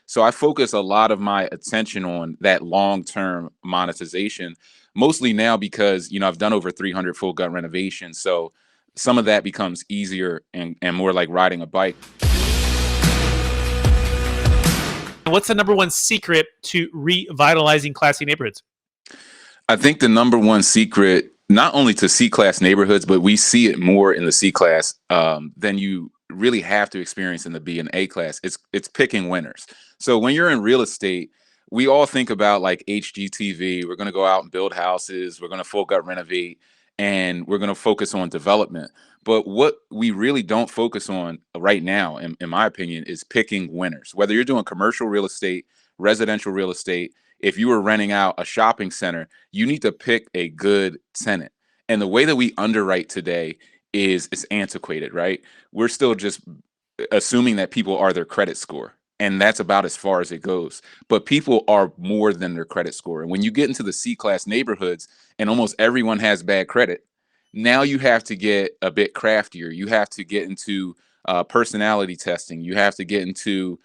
So I focus a lot of my attention on that long-term monetization, mostly now because, I've done over 300 full gut renovations. So some of that becomes easier and more like riding a bike. What's the number one secret to revitalizing classy neighborhoods? I think the number one secret, not only to C-class neighborhoods, but we see it more in the C-class than you really have to experience in the B and A class. It's picking winners. So when you're in real estate, we all think about like HGTV. We're going to go out and build houses. We're going to full gut renovate, and we're going to focus on development. But what we really don't focus on right now, in my opinion, is picking winners. Whether you're doing commercial real estate, residential real estate, if you were renting out a shopping center, you need to pick a good tenant. And the way that we underwrite today is antiquated, right? We're still just assuming that people are their credit score. And that's about as far as it goes. But people are more than their credit score. And when you get into the C-class neighborhoods and almost everyone has bad credit, now you have to get a bit craftier. You have to get into personality testing. You have to get into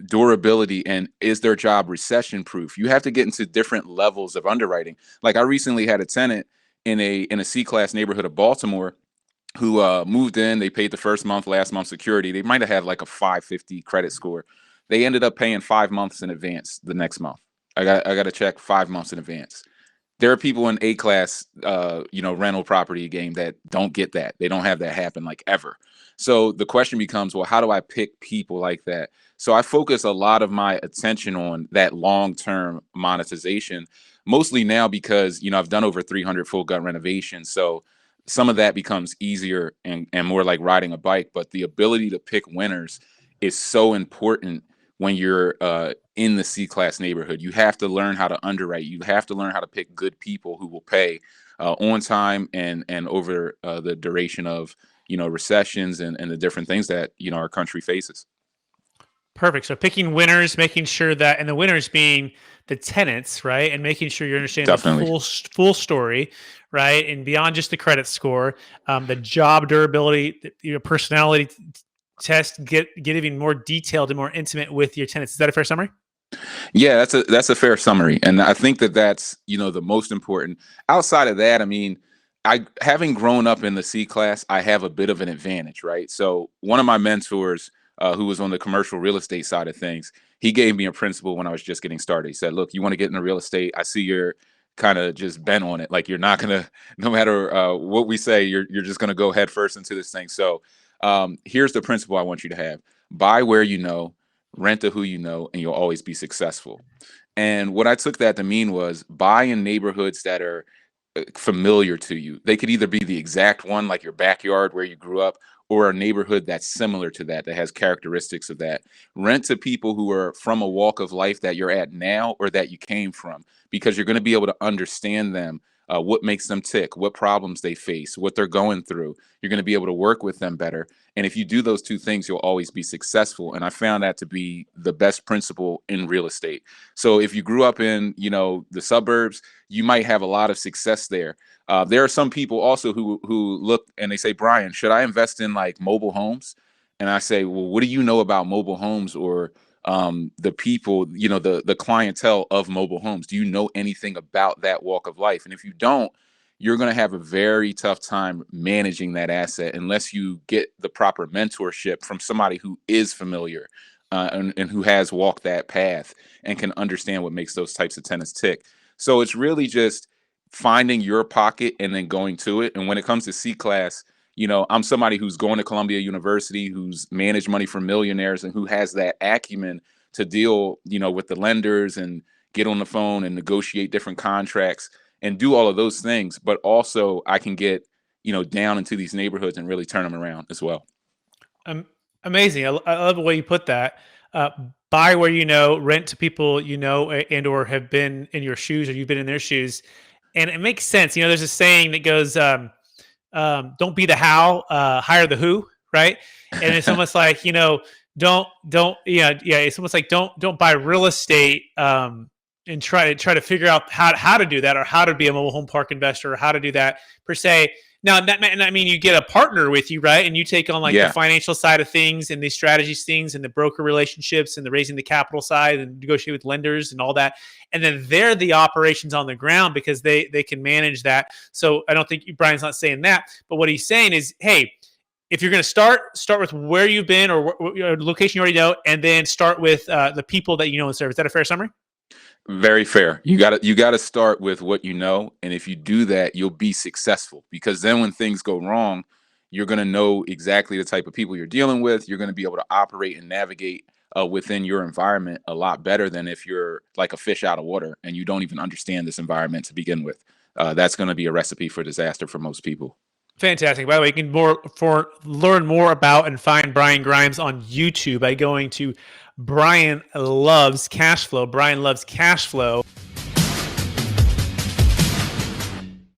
durability, and is their job recession proof? You have to get into different levels of underwriting. Like I recently had a tenant in a C-class neighborhood of Baltimore who moved in. They paid the first month, last month security. They might have had like a 550 credit score. They ended up paying 5 months in advance the next month. I got to check 5 months in advance. There are people in A-class, rental property game that don't get that. They don't have that happen like ever. So the question becomes, well, how do I pick people like that? So I focus a lot of my attention on that long-term monetization, mostly now because, I've done over 300 full gut renovations. So some of that becomes easier and more like riding a bike. But the ability to pick winners is so important when you're in the C-class neighborhood. You have to learn how to underwrite. You have to learn how to pick good people who will pay on time and over the duration of, recessions and the different things that, our country faces. Perfect. So picking winners, making sure that, and the winners being the tenants, right? And making sure you're understanding Definitely. the full story, right? And beyond just the credit score, the job durability, your personality test, get even more detailed and more intimate with your tenants. Is that a fair summary? Yeah, that's a fair summary. And I think that's, the most important. Outside of that, I mean, having grown up in the C class, I have a bit of an advantage, right? So one of my mentors, who was on the commercial real estate side of things, he gave me a principle when I was just getting started. He said, look, you want to get into real estate. I see you're kind of just bent on it. Like you're not going to, no matter what we say, you're just going to go head first into this thing. So here's the principle I want you to have. Buy where you know, rent to who you know, and you'll always be successful. And what I took that to mean was buy in neighborhoods that are familiar to you. They could either be the exact one, like your backyard where you grew up, or a neighborhood that's similar to that has characteristics of that. Rent to people who are from a walk of life that you're at now or that you came from, because you're going to be able to understand them, what makes them tick, what problems they face, what they're going through. You're going to be able to work with them better. And if you do those two things, you'll always be successful. And I found that to be the best principle in real estate. So if you grew up in, the suburbs, you might have a lot of success there. There are some people also who look and they say, Brian, should I invest in like mobile homes? And I say, well, what do you know about mobile homes or the people, the clientele of mobile homes? Do you know anything about that walk of life? And if you don't, you're going to have a very tough time managing that asset unless you get the proper mentorship from somebody who is familiar and who has walked that path and can understand what makes those types of tenants tick. So it's really just finding your pocket and then going to it. And when it comes to C-class, I'm somebody who's going to Columbia University, who's managed money for millionaires, and who has that acumen to deal, with the lenders and get on the phone and negotiate different contracts and do all of those things. But also I can get, down into these neighborhoods and really turn them around as well. Amazing. I love the way you put that. Buy where you know, rent to people and or have been in your shoes or you've been in their shoes. And it makes sense. There's a saying that goes, don't be the how, hire the who, right? And it's almost like, it's almost like don't buy real estate and try to figure out how to do that or how to be a mobile home park investor or how to do that per se. Now, I mean, you get a partner with you, right? And you take on like the Yeah. financial side of things and the strategies things and the broker relationships and the raising the capital side and negotiate with lenders and all that. And then they're the operations on the ground because they can manage that. So I don't think Brian's not saying that, but what he's saying is, hey, if you're going to start with where you've been or location you already know, and then start with the people that you know and serve. Is that a fair summary? Very fair. You gotta start with what you know, and if you do that, you'll be successful. Because then when things go wrong, you're gonna know exactly the type of people you're dealing with. You're gonna be able to operate and navigate within your environment a lot better than if you're like a fish out of water and you don't even understand this environment to begin with. That's gonna be a recipe for disaster for most people. Fantastic. By the way, you can learn more about and find Brian Grimes on YouTube by going to Brian Loves Cash Flow. Brian Loves Cash Flow.